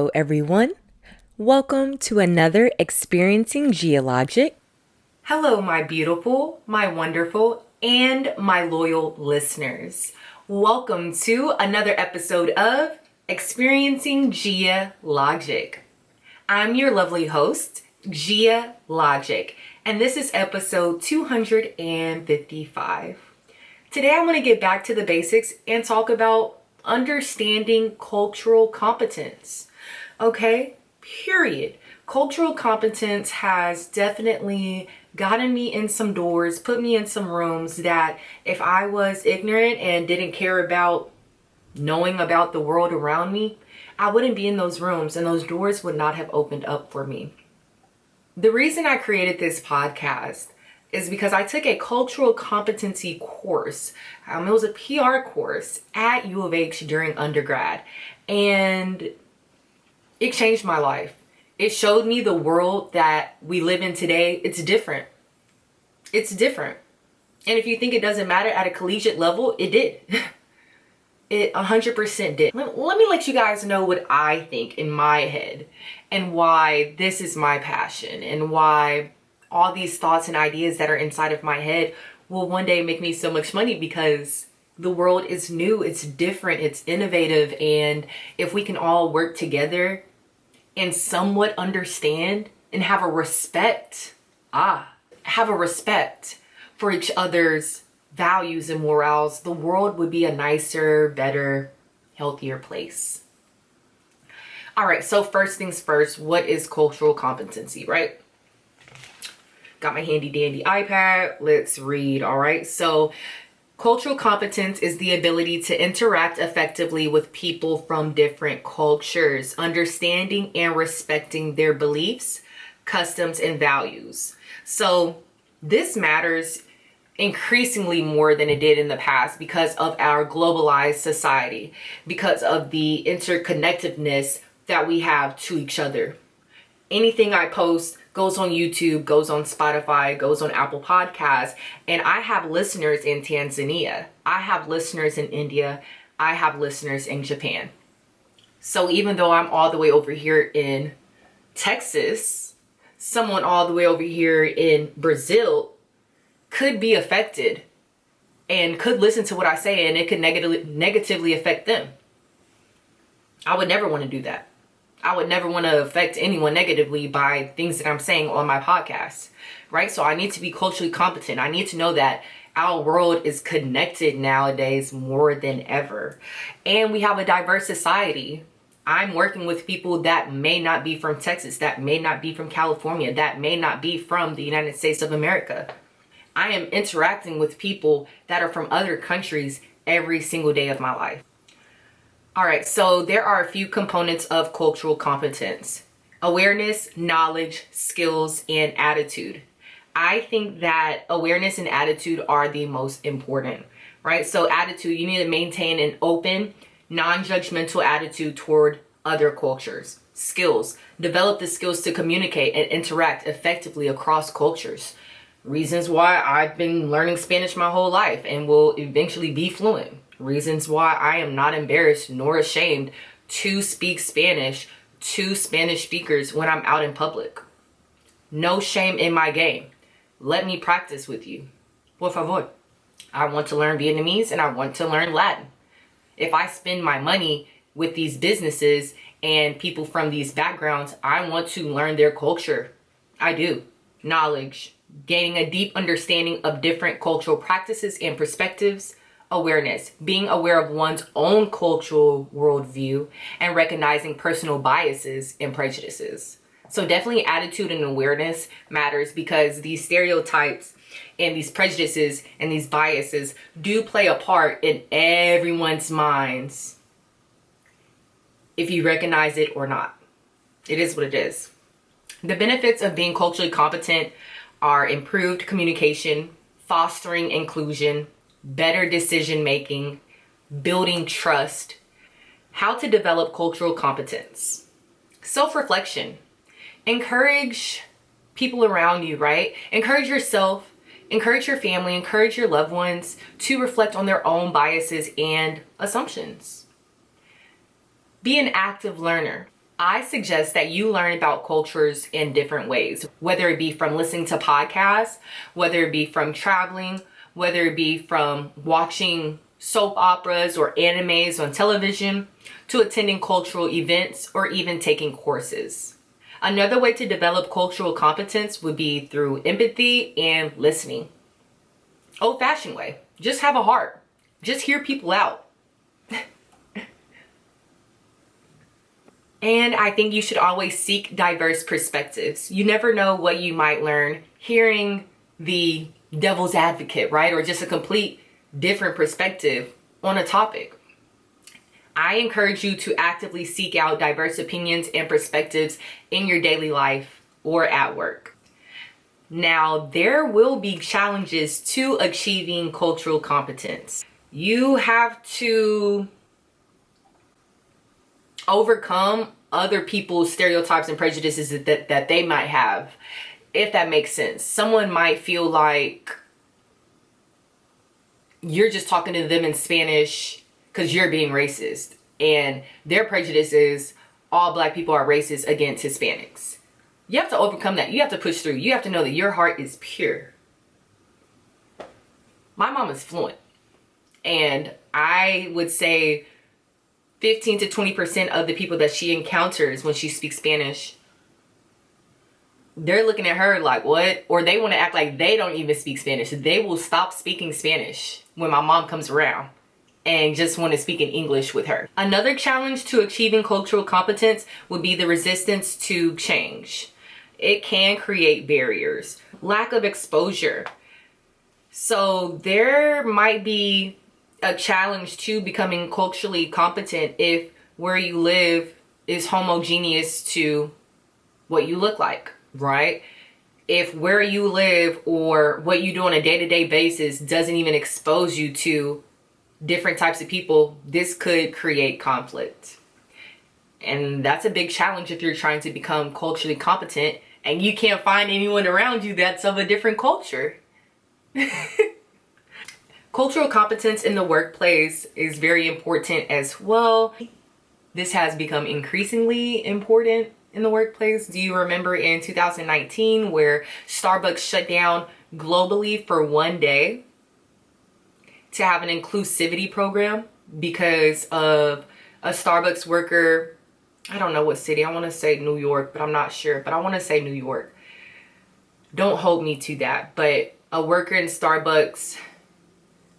Hello, everyone. Welcome to another Experiencing GhiaLogic. Hello, my beautiful, my wonderful, and my loyal listeners. Welcome to another episode of Experiencing GhiaLogic. I'm your lovely host, GhiaLogic, and this is episode 255. Today, I'm going to get back to the basics and talk about understanding cultural competence. Okay, period. Cultural competence has definitely gotten me in some doors, put me in some rooms that if I was ignorant and didn't care about knowing about the world around me, I wouldn't be in those rooms and those doors would not have opened up for me. The reason I created this podcast is because I took a cultural competency course. It was a PR course at U of H during undergrad, and it changed my life. It showed me the world that we live in today. It's different. It's different. And if you think it doesn't matter at a collegiate level, it did. It 100% did. Let me let you guys know what I think in my head and why this is my passion and why all these thoughts and ideas that are inside of my head will one day make me so much money, because the world is new, it's different, it's innovative, and if we can all work together and somewhat understand and have a respect for each other's values and morals, the world would be a nicer, better, healthier place. All right, so first things first, what is cultural competency, right? Got my handy dandy iPad. Let's read. All right. So cultural competence is the ability to interact effectively with people from different cultures, understanding and respecting their beliefs, customs, and values. So this matters increasingly more than it did in the past because of our globalized society, because of the interconnectedness that we have to each other. Anything I post goes on YouTube, goes on Spotify, goes on Apple Podcasts, and I have listeners in Tanzania. I have listeners in India. I have listeners in Japan. So even though I'm all the way over here in Texas, someone all the way over here in Brazil could be affected and could listen to what I say, and it could negatively affect them. I would never want to do that. I would never want to affect anyone negatively by things that I'm saying on my podcast, right? So I need to be culturally competent. I need to know that our world is connected nowadays more than ever. And we have a diverse society. I'm working with people that may not be from Texas, that may not be from California, that may not be from the United States of America. I am interacting with people that are from other countries every single day of my life. All right, so there are a few components of cultural competence: awareness, knowledge, skills, and attitude. I think that awareness and attitude are the most important, right? So attitude, you need to maintain an open, non-judgmental attitude toward other cultures. Skills, develop the skills to communicate and interact effectively across cultures. Reasons why I've been learning Spanish my whole life and will eventually be fluent. Reasons why I am not embarrassed nor ashamed to speak Spanish to Spanish speakers when I'm out in public. No shame in my game. Let me practice with you. Por favor. I want to learn Vietnamese and I want to learn Latin. If I spend my money with these businesses and people from these backgrounds, I want to learn their culture. I do. Knowledge. Gaining a deep understanding of different cultural practices and perspectives. Awareness, being aware of one's own cultural worldview and recognizing personal biases and prejudices. So definitely attitude and awareness matters, because these stereotypes and these prejudices and these biases do play a part in everyone's minds, if you recognize it or not. It is what it is. The benefits of being culturally competent are improved communication, fostering inclusion, better decision making, building trust. How to develop cultural competence. Self-reflection. Encourage people around you, right? Encourage yourself, encourage your family, encourage your loved ones to reflect on their own biases and assumptions. Be an active learner. I suggest that you learn about cultures in different ways, whether it be from listening to podcasts, whether it be from traveling, whether it be from watching soap operas or animes on television, to attending cultural events, or even taking courses. Another way to develop cultural competence would be through empathy and listening. Old-fashioned way. Just have a heart. Just hear people out. And I think you should always seek diverse perspectives. You never know what you might learn hearing the devil's advocate, right? Or just a complete different perspective on a topic. I encourage you to actively seek out diverse opinions and perspectives in your daily life or at work. Now, there will be challenges to achieving cultural competence. You have to overcome other people's stereotypes and prejudices that they might have, if that makes sense. Someone might feel like you're just talking to them in Spanish because you're being racist, and their prejudice is all Black people are racist against Hispanics. You have to overcome that. You have to push through. You have to know that your heart is pure. My mom is fluent, and I would say 15 to 20% of the people that she encounters when she speaks Spanish, they're looking at her like, what? Or they want to act like they don't even speak Spanish. They will stop speaking Spanish when my mom comes around and just want to speak in English with her. Another challenge to achieving cultural competence would be the resistance to change. It can create barriers. Lack of exposure. So there might be a challenge to becoming culturally competent if where you live is homogeneous to what you look like, right? If where you live or what you do on a day-to-day basis doesn't even expose you to different types of people, this could create conflict. And that's a big challenge if you're trying to become culturally competent and you can't find anyone around you that's of a different culture. Cultural competence in the workplace is very important as well. This has become increasingly important in the workplace. Do you remember in 2019 where Starbucks shut down globally for one day to have an inclusivity program because of a Starbucks worker? I don't know what city. I want to say New York, but I'm not sure. But I want to say New York. Don't hold me to that. But a worker in Starbucks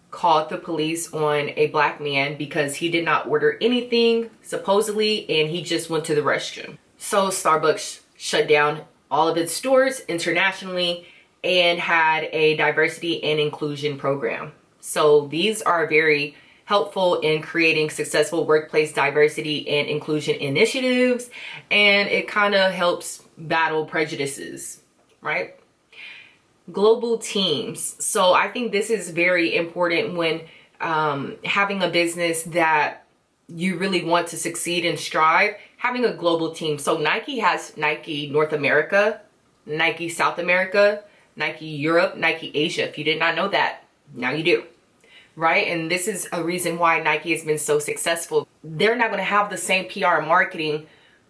called the police on a Black man because he did not order anything, supposedly, and he just went to the restroom. So Starbucks shut down all of its stores internationally and had a diversity and inclusion program. So these are very helpful in creating successful workplace diversity and inclusion initiatives, and it kind of helps battle prejudices, right? Global teams. So I think this is very important when having a business that you really want to succeed and strive, having a global team. So Nike has Nike North America, Nike South America, Nike Europe, Nike Asia. If you did not know that, now you do, right? And this is a reason why Nike has been so successful. They're not going to have the same PR and marketing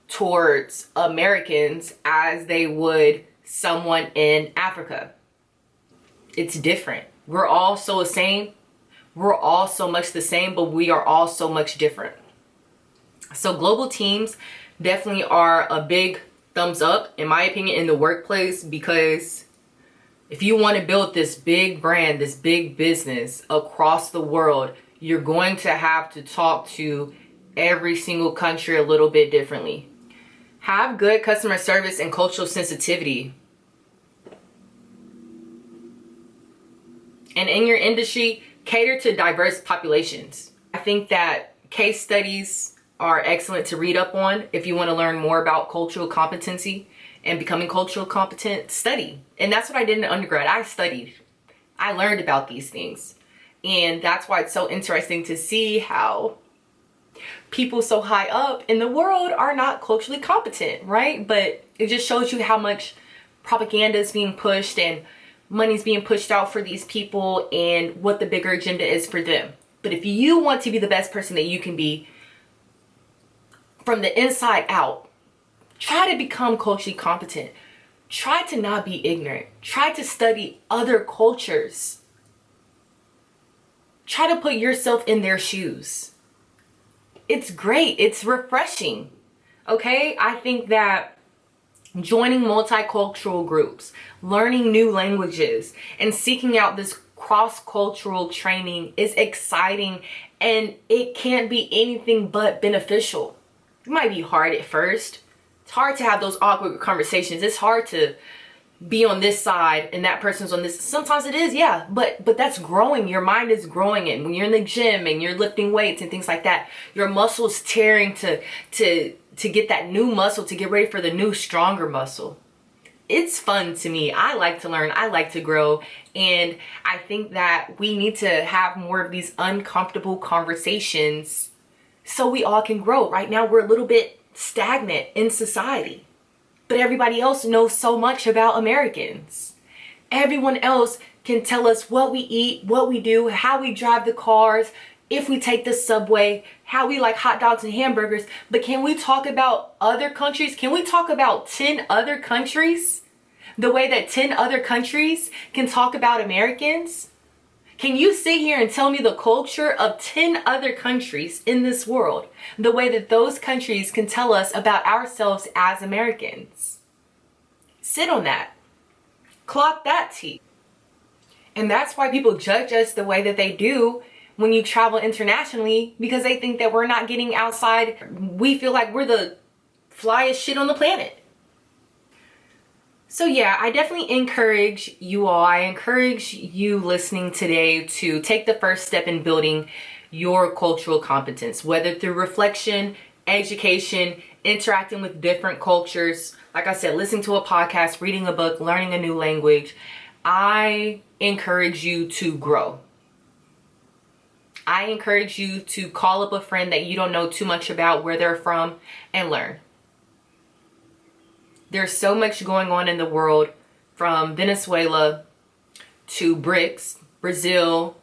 towards Americans as they would someone in Africa. It's different. We're all so the same. We're all so much the same, but we are all so much different. So global teams definitely are a big thumbs up, in my opinion, in the workplace, because if you want to build this big brand, this big business across the world, you're going to have to talk to every single country a little bit differently. Have good customer service and cultural sensitivity. And in your industry, cater to diverse populations. I think that case studies are excellent to read up on if you want to learn more about cultural competency and becoming cultural competent. Study. And that's what I did in undergrad. I studied. I learned about these things. And that's why it's so interesting to see how people so high up in the world are not culturally competent, right? But it just shows you how much propaganda is being pushed and money's being pushed out for these people and what the bigger agenda is for them. But if you want to be the best person that you can be from the inside out, Try to become culturally competent. Try to not be ignorant. Try to study other cultures. Try to put yourself in their shoes. It's great. It's refreshing. Okay? I think that joining multicultural groups, learning new languages, and seeking out this cross-cultural training is exciting, and it can't be anything but beneficial. It might be hard at first. It's hard to have those awkward conversations. It's hard to be on this side and that person's on this. Sometimes it is, yeah, but that's growing. Your mind is growing, and when you're in the gym and you're lifting weights and things like that, your muscles tearing to get that new muscle, to get ready for the new stronger muscle. It's fun to me. I like to learn. I like to grow. And I think that we need to have more of these uncomfortable conversations so we all can grow. Right now, we're a little bit stagnant in society, but everybody else knows so much about Americans. Everyone else can tell us what we eat, what we do, how we drive the cars, if we take the subway, how we like hot dogs and hamburgers. But can we talk about other countries? Can we talk about 10 other countries the way that 10 other countries can talk about Americans? Can you sit here and tell me the culture of 10 other countries in this world, the way that those countries can tell us about ourselves as Americans? Sit on that. Clock that T. And that's why people judge us the way that they do when you travel internationally, because they think that we're not getting outside. We feel like we're the flyest shit on the planet. So yeah, I definitely encourage you all, I encourage you listening today to take the first step in building your cultural competence, whether through reflection, education, interacting with different cultures. Like I said, listening to a podcast, reading a book, learning a new language. I encourage you to grow. I encourage you to call up a friend that you don't know too much about, where they're from, and learn. There's so much going on in the world, from Venezuela to BRICS, Brazil,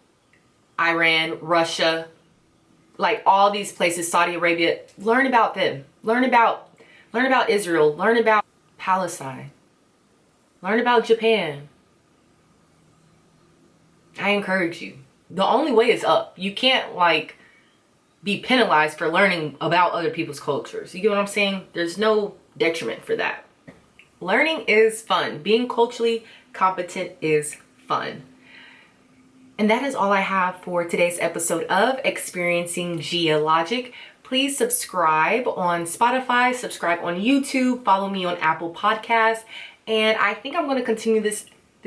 Iran, Russia, like all these places, Saudi Arabia. Learn about them. Learn about Israel. Learn about Palestine. Learn about Japan. I encourage you. The only way is up. You can't be penalized for learning about other people's cultures. You get what I'm saying? There's no detriment for that. Learning is fun. Being culturally competent is fun. And that is all I have for today's episode of Experiencing GhiaLogic. Please subscribe on Spotify, subscribe on YouTube, follow me on Apple Podcasts. And I think I'm going to continue this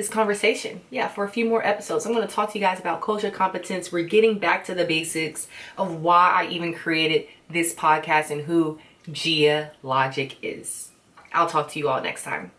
conversation, for a few more episodes. I'm going to talk to you guys about cultural competence. We're getting back to the basics of why I even created this podcast and who GhiaLogic is. I'll talk to you all next time.